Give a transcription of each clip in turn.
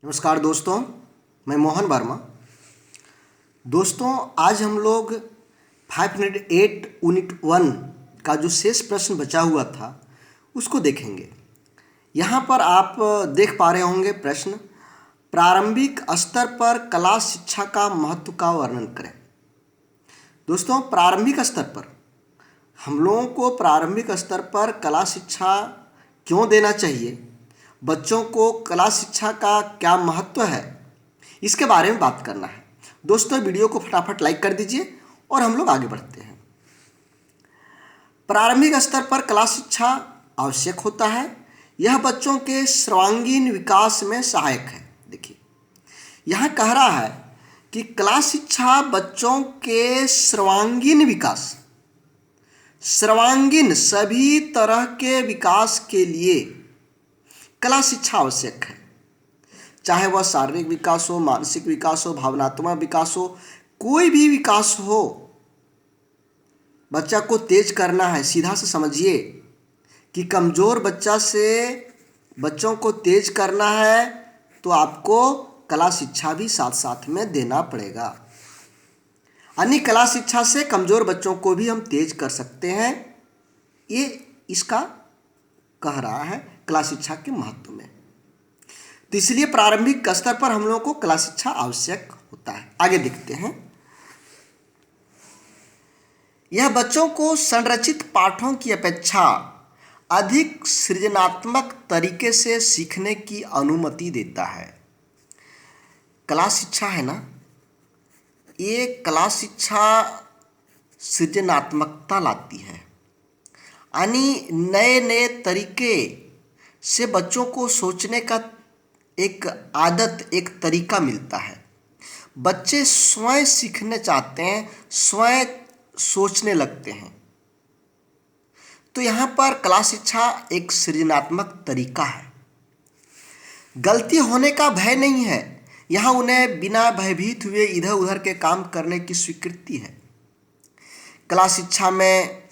नमस्कार दोस्तों, मैं मोहन वर्मा। दोस्तों, आज हम लोग 508 यूनिट 1 का जो शेष प्रश्न बचा हुआ था उसको देखेंगे। यहाँ पर आप देख पा रहे होंगे प्रश्न, प्रारंभिक स्तर पर कला शिक्षा का महत्व का वर्णन करें। दोस्तों, प्रारंभिक स्तर पर हम लोगों को प्रारंभिक स्तर पर कला शिक्षा क्यों देना चाहिए, बच्चों को कला शिक्षा का क्या महत्व है, इसके बारे में बात करना है। दोस्तों, वीडियो को फटाफट लाइक कर दीजिए और हम लोग आगे बढ़ते हैं। प्रारंभिक स्तर पर कला शिक्षा आवश्यक होता है। यह बच्चों के सर्वांगीण विकास में सहायक है। देखिए, यहाँ कह रहा है कि कला शिक्षा बच्चों के सर्वांगीण विकास, सर्वांगीण सभी तरह के विकास के लिए कला शिक्षा आवश्यक है। चाहे वह शारीरिक विकास हो, मानसिक विकास हो, भावनात्मक विकास हो, कोई भी विकास हो, बच्चा को तेज करना है। सीधा से समझिए कि कमज़ोर बच्चों को तेज करना है तो आपको कला शिक्षा भी साथ साथ में देना पड़ेगा। अन्य कला शिक्षा से कमज़ोर बच्चों को भी हम तेज कर सकते हैं। ये इसका कह रहा है कला शिक्षा के महत्व में। तो इसलिए प्रारंभिक स्तर पर हम लोगों को कला शिक्षा आवश्यक होता है। आगे देखते हैं। यह बच्चों को संरचित पाठों की अपेक्षा अधिक सृजनात्मक तरीके से सीखने की अनुमति देता है। कला शिक्षा है ना, ये कला शिक्षा सृजनात्मकता लाती है, यानी नए नए तरीके से बच्चों को सोचने का एक आदत, एक तरीका मिलता है। बच्चे स्वयं सीखने चाहते हैं, स्वयं सोचने लगते हैं। तो यहाँ पर कला शिक्षा एक सृजनात्मक तरीका है। गलती होने का भय नहीं है, यहाँ उन्हें बिना भयभीत हुए इधर उधर के काम करने की स्वीकृति है। कला शिक्षा में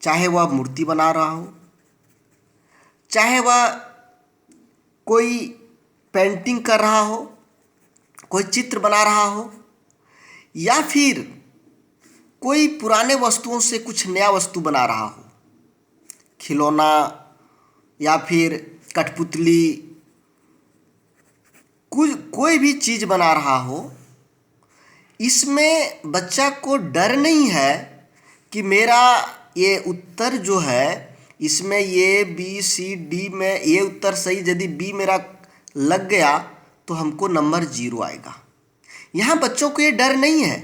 चाहे वह मूर्ति बना रहा हो, चाहे वह कोई पेंटिंग कर रहा हो, कोई चित्र बना रहा हो, या फिर कोई पुराने वस्तुओं से कुछ नया वस्तु बना रहा हो, खिलौना या फिर कठपुतली, कोई भी चीज़ बना रहा हो, इसमें बच्चा को डर नहीं है कि मेरा ये उत्तर जो है, इसमें ये बी सी डी में ये उत्तर सही, यदि बी मेरा लग गया तो हमको नंबर 0 आएगा। यहाँ बच्चों को ये डर नहीं है,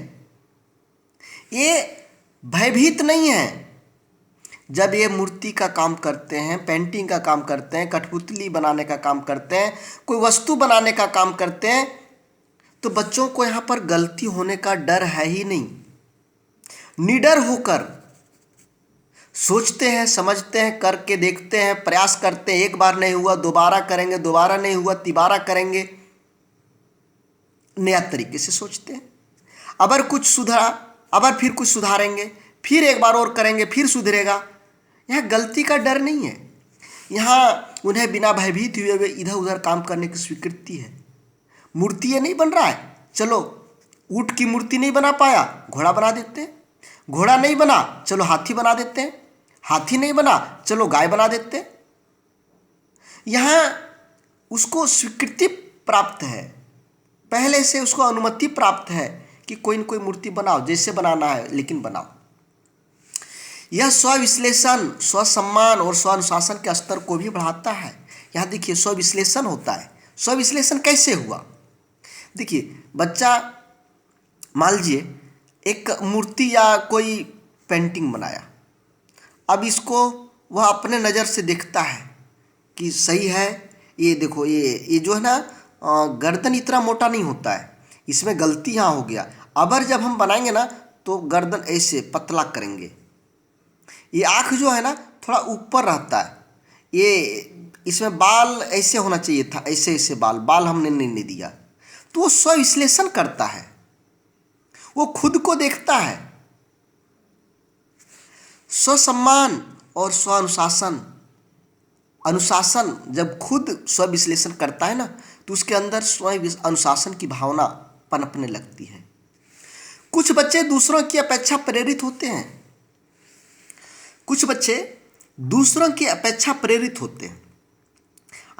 ये भयभीत नहीं है। जब ये मूर्ति का काम करते हैं, पेंटिंग का काम करते हैं, कठपुतली बनाने का काम करते हैं, कोई वस्तु बनाने का काम करते हैं, तो बच्चों को यहाँ पर गलती होने का डर है ही नहीं। निडर होकर सोचते हैं, समझते हैं, करके देखते हैं, प्रयास करते हैं। एक बार नहीं हुआ दोबारा करेंगे, दोबारा नहीं हुआ तिबारा करेंगे, नया तरीके से सोचते हैं। अगर कुछ सुधरा, अगर फिर कुछ सुधारेंगे, फिर एक बार और करेंगे, फिर सुधरेगा। यहाँ गलती का डर नहीं है, यहाँ उन्हें बिना भयभीत हुए हुए इधर उधर काम करने की स्वीकृति है। मूर्ति ये नहीं बन रहा है, चलो ऊँट की मूर्ति नहीं बना पाया, घोड़ा बना देते हैं। घोड़ा नहीं बना, चलो हाथी बना देते हैं। हाथी नहीं बना, चलो गाय बना देते हैं। यहाँ उसको स्वीकृति प्राप्त है, पहले से उसको अनुमति प्राप्त है कि कोई न कोई मूर्ति बनाओ, जैसे बनाना है लेकिन बनाओ। यह स्व-विश्लेषण, स्व-सम्मान और स्व-अनुशासन के स्तर को भी बढ़ाता है। यहाँ देखिए, स्व-विश्लेषण होता है। स्व-विश्लेषण कैसे हुआ? देखिए, बच्चा मान लीजिए एक मूर्ति या कोई पेंटिंग बनाया। अब इसको वह अपने नज़र से देखता है कि सही है, ये देखो, ये जो है ना, गर्दन इतना मोटा नहीं होता है, इसमें गलती यहाँ हो गया। अगर जब हम बनाएंगे ना तो गर्दन ऐसे पतला करेंगे, ये आँख जो है ना थोड़ा ऊपर रहता है, ये इसमें बाल ऐसे होना चाहिए था, ऐसे ऐसे बाल हमने नहीं दिया। तो वो स्व विश्लेषण करता है, वो खुद को देखता है। स्वसम्मान और स्वानुशासन, अनुशासन जब खुद स्व विश्लेषण करता है ना, तो उसके अंदर स्वयं अनुशासन की भावना पनपने लगती है। कुछ बच्चे दूसरों की अपेक्षा प्रेरित होते हैं, कुछ बच्चे दूसरों की अपेक्षा प्रेरित होते हैं,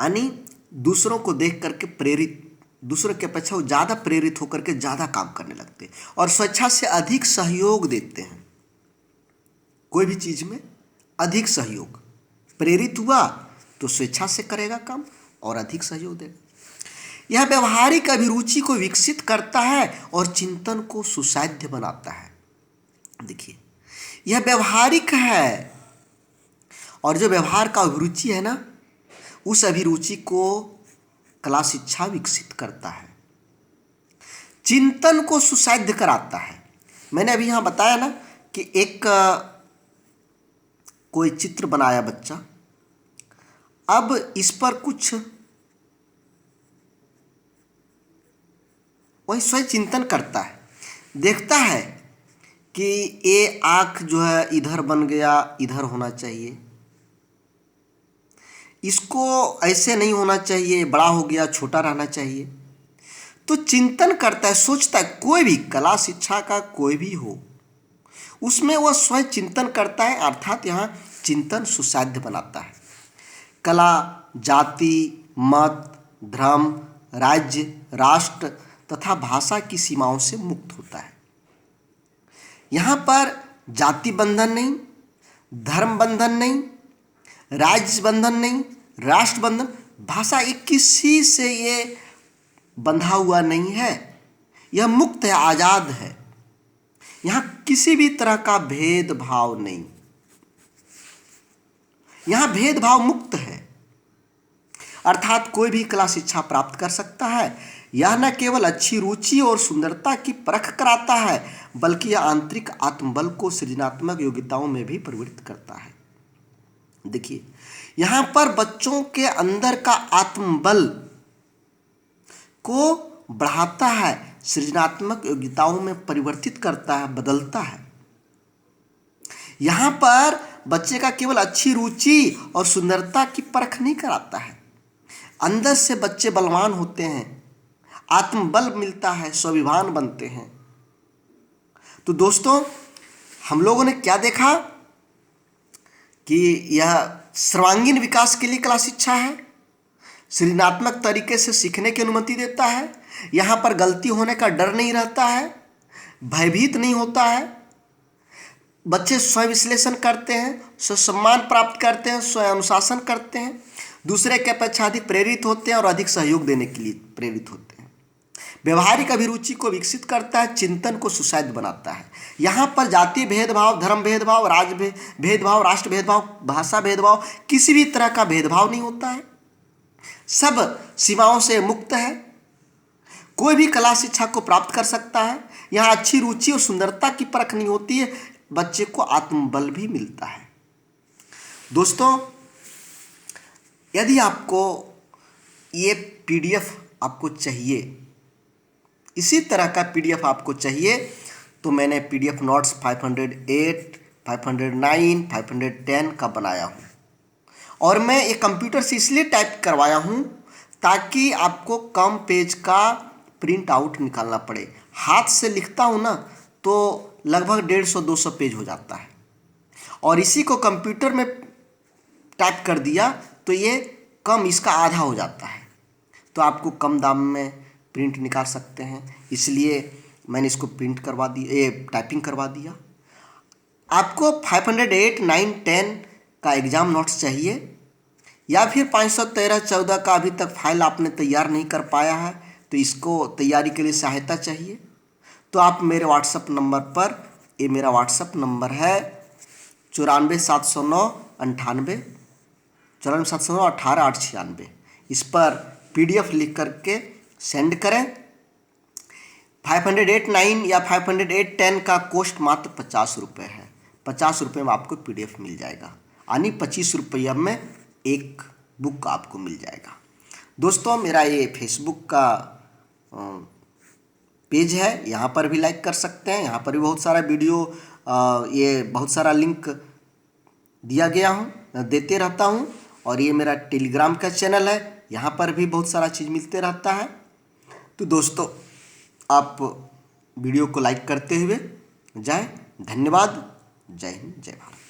यानी दूसरों को देख करके प्रेरित, दूसरों की अपेक्षा वो ज़्यादा प्रेरित होकर के ज़्यादा काम करने लगते हैं और स्वेच्छा से अधिक सहयोग देते हैं। कोई भी चीज़ में अधिक सहयोग, प्रेरित हुआ तो स्वेच्छा से करेगा काम और अधिक सहयोग देगा। यह व्यवहारिक अभिरुचि को विकसित करता है और चिंतन को सुसाध्य बनाता है। देखिए, यह व्यवहारिक है और जो व्यवहार का अभिरुचि है ना, उस अभिरुचि को कला शिक्षा विकसित करता है, चिंतन को सुसाध्य कराता है। मैंने अभी यहाँ बताया ना कि एक कोई चित्र बनाया बच्चा, अब इस पर कुछ वही स्वयं चिंतन करता है, देखता है कि ये आँख जो है इधर बन गया, इधर होना चाहिए, इसको ऐसे नहीं होना चाहिए, बड़ा हो गया, छोटा रहना चाहिए। तो चिंतन करता है, सोचता है। कोई भी कला शिक्षा का कोई भी हो, उसमें वह स्वयं चिंतन करता है, अर्थात यहाँ चिंतन सुसाध्य बनाता है। कला जाति, मत, धर्म, राज्य, राष्ट्र तथा भाषा की सीमाओं से मुक्त होता है। यहाँ पर जाति बंधन नहीं, धर्म बंधन नहीं, राज्य बंधन नहीं, राष्ट्र बंधन, भाषा, एक किसी से ये बंधा हुआ नहीं है, यह मुक्त है, आजाद है। यहाँ किसी भी तरह का भेदभाव नहीं, यहाँ भेदभाव मुक्त है, अर्थात कोई भी कला शिक्षा प्राप्त कर सकता है। यह न केवल अच्छी रुचि और सुंदरता की परख कराता है, बल्कि यह आंतरिक आत्मबल को सृजनात्मक योग्यताओं में भी परिवर्तित करता है। देखिए, यहाँ पर बच्चों के अंदर का आत्मबल को बढ़ाता है, सृजनात्मक योग्यताओं में परिवर्तित करता है, बदलता है। यहाँ पर बच्चे का केवल अच्छी रुचि और सुंदरता की परख नहीं कराता है, अंदर से बच्चे बलवान होते हैं, आत्मबल मिलता है, स्वाभिमान बनते हैं। तो दोस्तों, हम लोगों ने क्या देखा कि यह सर्वांगीण विकास के लिए कला शिक्षा है, सृजनात्मक तरीके से सीखने की अनुमति देता है, यहाँ पर गलती होने का डर नहीं रहता है, भयभीत नहीं होता है, बच्चे स्वयं विश्लेषण करते हैं, स्व सम्मान प्राप्त करते हैं, स्वयं अनुशासन करते हैं, दूसरे के अपेक्षा अधिक प्रेरित होते हैं और अधिक सहयोग देने के लिए प्रेरित होते हैं। व्यवहारिक अभिरुचि को विकसित करता है, चिंतन को सुसाध्य बनाता है। यहाँ पर जाति भेदभाव, धर्म भेदभाव, राज्य भेदभाव, राष्ट्र भेदभाव, भाषा भेदभाव, किसी भी तरह का भेदभाव नहीं होता है, सब सीमाओं से मुक्त है। कोई भी कला शिक्षा को प्राप्त कर सकता है। यहाँ अच्छी रुचि और सुंदरता की परख नहीं होती है, बच्चे को आत्मबल भी मिलता है। दोस्तों, यदि आपको ये पीडीएफ आपको चाहिए, इसी तरह का पीडीएफ आपको चाहिए, तो मैंने पीडीएफ नोट्स 508, 509, 510 का बनाया हूँ और मैं ये कंप्यूटर से इसलिए टाइप करवाया हूँ ताकि आपको कम पेज का प्रिंट आउट निकालना पड़े। हाथ से लिखता हूँ ना तो लगभग 150-200 पेज हो जाता है, और इसी को कंप्यूटर में टाइप कर दिया तो ये कम, इसका आधा हो जाता है, तो आपको कम दाम में प्रिंट निकाल सकते हैं। इसलिए मैंने इसको प्रिंट करवा दिया, ये टाइपिंग करवा दिया। आपको 508, 9, 10 का एग्ज़ाम नोट्स चाहिए या फिर 513, 14 का अभी तक फाइल आपने तैयार नहीं कर पाया है, तो इसको तैयारी के लिए सहायता चाहिए, तो आप मेरे व्हाट्सएप नंबर पर, ये मेरा व्हाट्सएप नंबर है 94 709 1896, इस पर पीडीएफ लिख करके सेंड करें। 508, 9 या 508, 10 का कॉस्ट मात्र 50 रुपये है। 50 रुपये में आपको पीडीएफ मिल जाएगा, यानी 25 रुपये में एक बुक आपको मिल जाएगा। दोस्तों, मेरा ये फेसबुक का पेज है, यहाँ पर भी लाइक कर सकते हैं, यहाँ पर भी बहुत सारा वीडियो, ये बहुत सारा लिंक दिया गया हूँ, देते रहता हूँ। और ये मेरा टेलीग्राम का चैनल है, यहाँ पर भी बहुत सारा चीज़ मिलते रहता है। तो दोस्तों, आप वीडियो को लाइक करते हुए जाएं। धन्यवाद। जय हिंद, जय भारत।